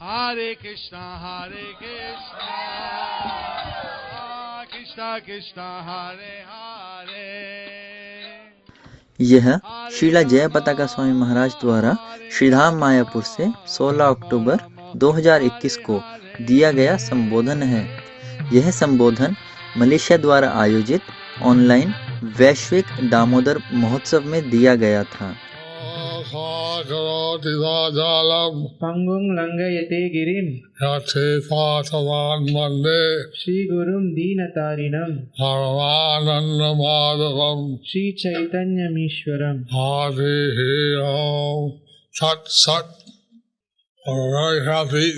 Hare Krishna, Krishna Krishna, Hare Hare, यह Hare Srila जय Rama, पताका स्वामी महाराज द्वारा Hare श्रीधाम Rama, मायापुर से 16 Rama अक्टूबर Rama, 2021 Hare को Hare. दिया गया संबोधन है। यह संबोधन मलेशिया द्वारा आयोजित ऑनलाइन वैश्विक दामोदर महोत्सव में दिया गया था। Panggung Langayate Girim Shri Gurum Dinatarinam Shri Chaitanya Mishwaram. Sat Sat. We're very happy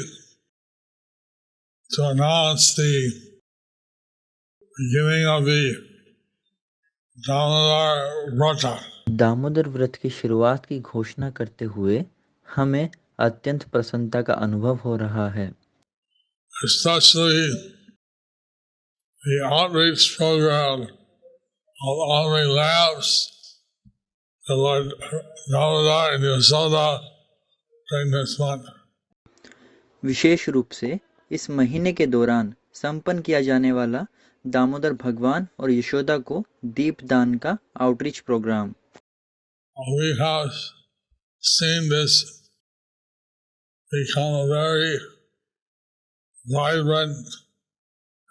to announce the beginning of the Damodar Vrata. Damodar व्रत की शुरुआत की घोषणा करते हुए हमें अत्यंत प्रसन्नता का अनुभव हो रहा है। Especially the outreach program of honoring lamps to Lord Damodar and Yasoda during this month. विशेष रूप से इस महीने के दौरान संपन्न किया जाने वाला दामोदर भगवान और यशोदा को दीपदान का outreach programme. We have seen this become a very vibrant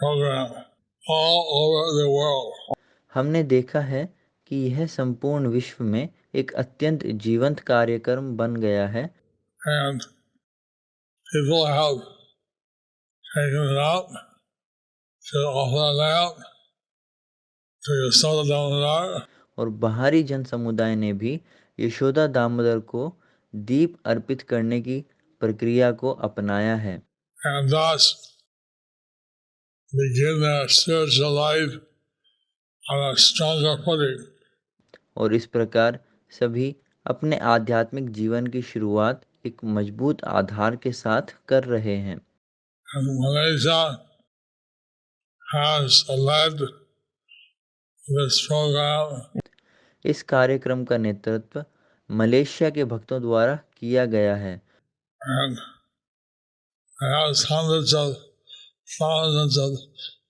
program all over the world. हमने देखा है कि यह संपूर्ण विश्व में एक अत्यंत जीवंत कार्यक्रम बन गया है And people have taken it up to offer lamp to Yasoda Damodar. और बाहरी जन समुदाय ने भी यशोदा दामोदर को दीप अर्पित करने की प्रक्रिया को अपनाया है And thus begin their spiritual life on a stronger footing. और इस प्रकार सभी अपने आध्यात्मिक जीवन की शुरुआत एक मजबूत आधार के साथ कर रहे हैं। And Malaysia has led this program. इस कार्यक्रम का नेतृत्व मलेशिया के भक्तों द्वारा किया गया है And it has hundreds of thousands of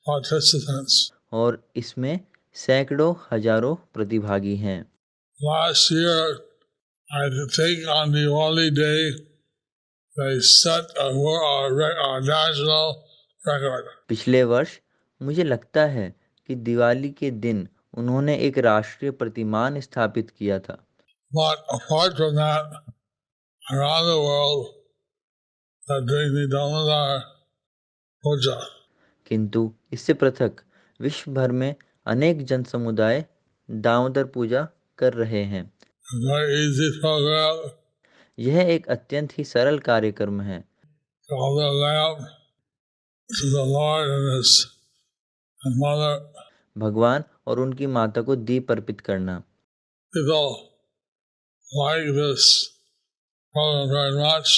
participants. और इसमें सैकड़ों हजारों प्रतिभागी हैं। Last year, I think on Diwali Day, they set a national record. पिछले वर्ष मुझे लगता है कि दिवाली के दिन उन्होंने एक राष्ट्रीय प्रतिमान स्थापित किया था। But apart from that, around the world, they're doing the Damodar Puja. किंतु इससे पृथक विश्व भर में अनेक जन समुदाय दामोदर पूजा कर रहे हैं। A very easy program. यह एक अत्यंत ही सरल कार्यक्रम है To offer lamp to the Lord and Mother. भगवान और उनकी माता को दीप अर्पित करना। People like this program very much.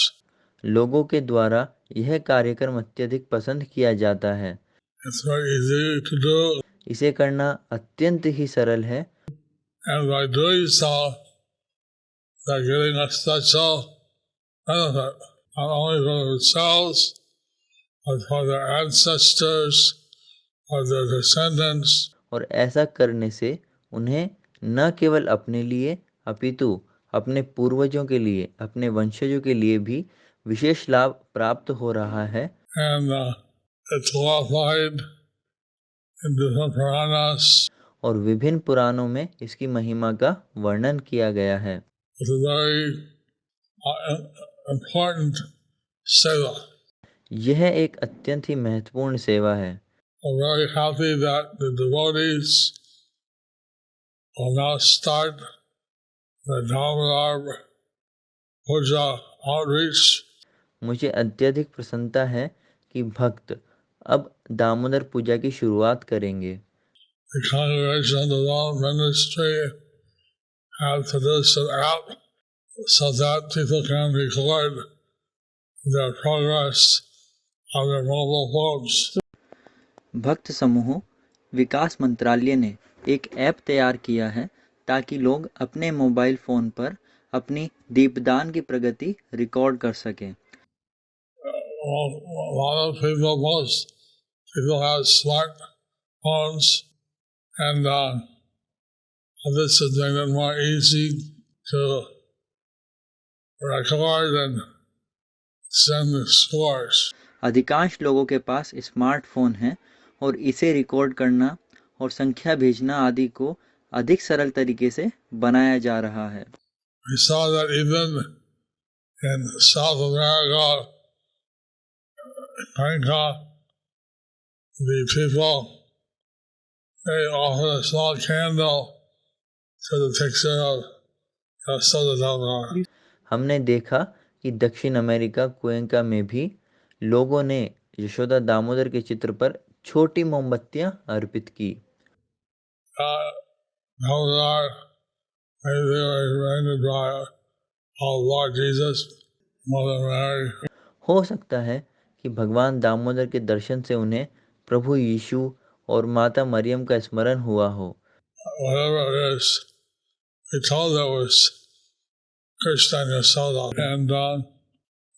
लोगों के द्वारा यह कार्यक्रम अत्यधिक पसंद किया जाता है। It's very easy to do. इसे करना अत्यंत ही सरल है And by doing so, they're getting a special benefit, not only for themselves, but for their ancestors, for their descendants. और ऐसा करने से उन्हें न केवल अपने लिए अपितु अपने पूर्वजों के लिए, अपने वंशजों के लिए भी विशेष लाभ प्राप्त हो रहा है। And it's glorified in different Puranas. और विभिन्न पुराणों में इसकी महिमा का वर्णन किया गया है। It's a very important seva. यह एक अत्यंत ही महत्वपूर्ण सेवा है। We're very happy that the devotees will now start the Damodar Puja outreach. मुझे अत्यधिक प्रसन्नता है कि भक्त अब दामोदर पूजा की शुरुआत करेंगे। The Congregation Development Ministry have produced an app so that people can record their progress on their mobile phones. भक्त समूह विकास मंत्रालय ने एक ऐप तैयार किया है ताकि लोग अपने मोबाइल फ़ोन पर अपनी दीपदान की प्रगति रिकॉर्ड कर सकें। a lot of people, most people have smartphones, and this has made it more easy to record and send the scores. अधिकांश लोगों के पास स्मार्टफोन है और इसे रिकॉर्ड करना और संख्या भेजना आदि को अधिक सरल तरीके से बनाया जा रहा है। We saw that even in South America, America, the people, they offer a small candle to the picture of Yashoda Damodar. हमने देखा कि दक्षिण अमेरिका कुएंका में भी लोगों ने यशोदा दामोदर के चित्र पर छोटी मोमबत्तियां अर्पित की। Damodar, maybe they were reminded by our Lord Jesus, Mother Mary. हो सकता है कि भगवान दामोदर के दर्शन से उन्हें प्रभु यीशु और माता मरियम का स्मरण हुआ हो। Whatever it is, we told it was Krishna and Yashoda, and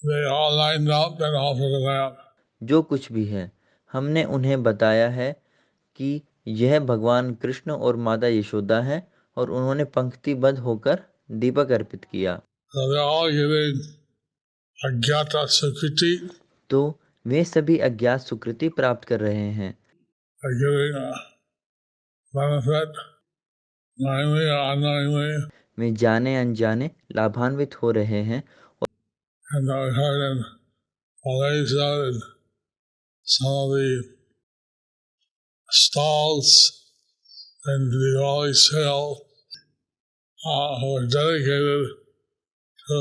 they all lined up and offered a lamp. जो कुछ भी है, हमने उन्हें बताया है कि यह भगवान कृष्ण और माता यशोदा है और उन्होंने पंक्तिबद्ध होकर दीपक अर्पित किया। So they're all giving Agyata Sukriti. तो वे सभी अज्ञात सुकृति प्राप्त कर रहे हैं। They're giving a benefit, knowingly or unknowingly. वे जाने अनजाने लाभान्वित हो रहे हैं। And I heard in Malaysia and some of the stalls and the Diwali sale were dedicated to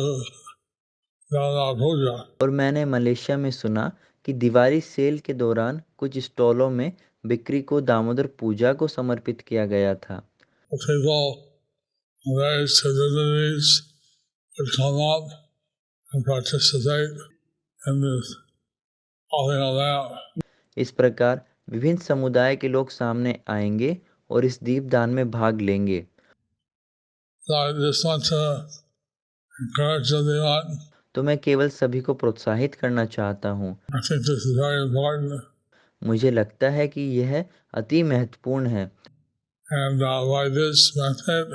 Damodar Puja. और मैंने मलेशिया में सुना कि दिवाली सेल के दौरान कुछ स्टॉलों में बिक्री को दामोदर पूजा को समर्पित किया गया था। People from various communities would come up and participate in this offering of lamp. इस प्रकार विभिन्न समुदाय के लोग सामने आएंगे और इस दीपदान में भाग लेंगे। So I just want to encourage everyone. तो मैं केवल सभी को प्रोत्साहित करना चाहता हूँ। I think this is very important. मुझे लगता है कि यह अति महत्वपूर्ण है। And by this method,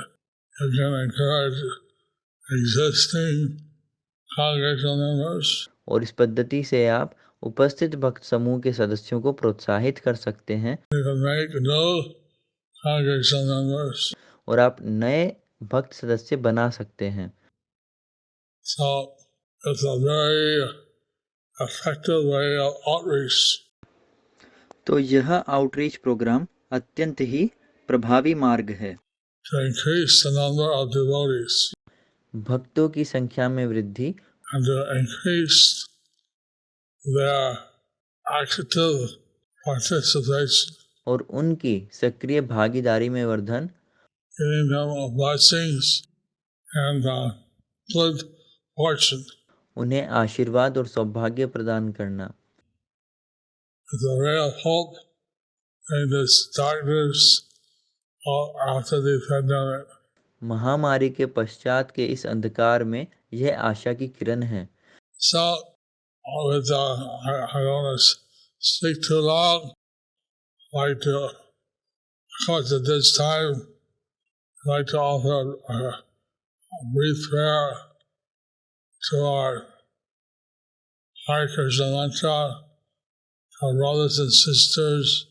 you can encourage existing congregational members और इस पद्धति से आप उपस्थित भक्त समूह के सदस्यों को प्रोत्साहित कर सकते हैं you can make new congregational members. और आप नए भक्त सदस्य बना सकते हैं। So it's a very effective way of outreach. तो यह आउटरीच प्रोग्राम अत्यंत ही प्रभावी मार्ग है To increase the number of devotees भक्तों की संख्या में वृद्धि and to increase their active participation, और उनकी सक्रिय भागीदारी में Vardhan, giving them blessings and good fortune. उन्हें आशीर्वाद और सौभाग्य प्रदान करना। It's a ray of hope in this darkness after the pandemic. महामारी के पश्चात के इस अंधकार में यह आशा की किरण है। So, with I don't want to speak too long. I'd like to, of course, at this time, I'd like to offer a brief prayer to our Hare Krishna mantra, our brothers and sisters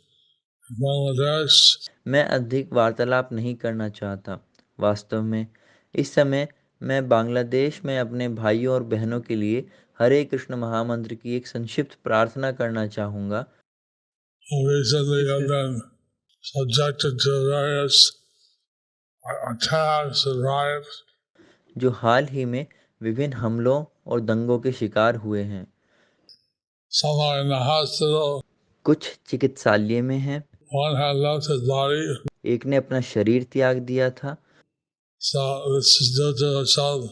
in Bangladesh. मैं अधिक वार्तालाप नहीं करना चाहता। वास्तव में इस समय मैं बांग्लादेश में अपने भाइयों और बहनों के लिए हरे कृष्ण महामंत्र की एक संक्षिप्त प्रार्थना करना चाहूँगा। Who recently have been subjected to various attacks and riots. जो हाल ही में विभिन्न हमलों और दंगों के शिकार हुए हैं। Some are in the hospital. कुछ चिकित्सालय में हैं। One had left his body. एक ने अपना शरीर त्याग दिया था। So this is due to some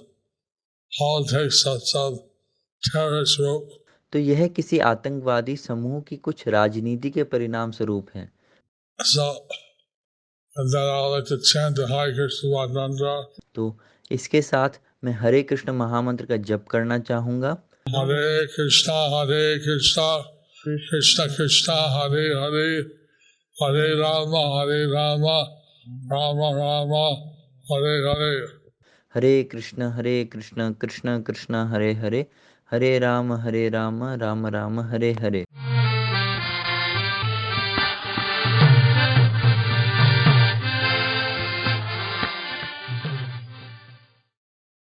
politics of some terrorist group. तो यह किसी आतंकवादी समूह की कुछ राजनीति के परिणाम स्वरूप है। So, and then I would like to chant the Hare Krishna mantra. तो इसके साथ मैं हरे कृष्ण महामंत्र का जप करना चाहूँगा। Hare Krishna, Krishna Krishna, Hare Hare, Hare Rama, Rama Rama, Hare Hare. हरे कृष्ण कृष्ण कृष्ण हरे हरे, हरे राम राम राम हरे हरे।